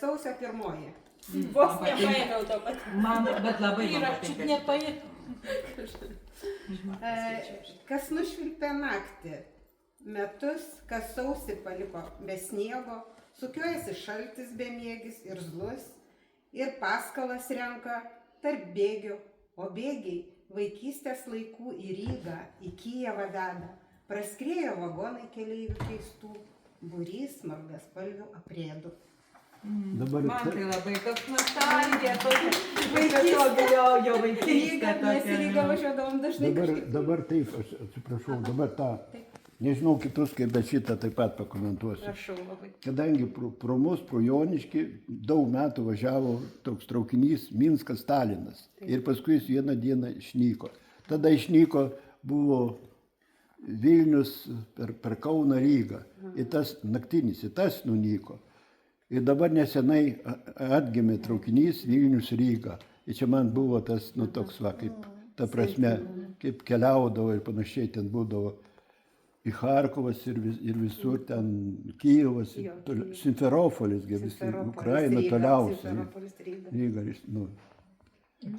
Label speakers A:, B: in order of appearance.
A: sausio 1.
B: Vos nepaėmiau to pat.
C: Man, bet labai
B: Ir
C: man
B: aš čiut
C: patinka.
B: nepaėmiau.
A: Kas nušvilpė naktį, metus, kas sausį paliko be sniego, sukiojasi šaltis bemiegis ir zlus, ir paskalas renka tarp bėgių, o bėgiai vaikystės laikų į Rygą, į Kijevą veda, praskriejo vagonai keleivių keistų, būrys margaspalvių aprėdų.
D: Dabar
C: Man tai labai toks nostalgija, tokia jo vaikystė
A: Mes į Rygą
C: tokia.
A: važiuodavom dažnai kažkaip.
D: dabar taip, aš atsiprašau, dabar tą, nežinau kitus, kaip bet šitą taip pat pakomentuosiu.
A: Prašau labai.
D: Kadangi pro mus, pro Joniškį, daug metų važiavo toks traukinys Minskas Stalinas. Ir paskui jis vieną dieną išnyko. Tada išnyko buvo Vilnius per Kauną Rygą. Ir tas naktinis, ir tas nunyko. Ir dabar nesenai atgimė traukinys Vilnius Ryga. Ir čia man buvo tas, nu toks va, kaip, ta prasme, kaip keliaudavo ir panašiai ten būdavo. Į Charkovas ir visur ten Kijevas, Simferopolis, Ukraina toliausiai. Ryga, nu,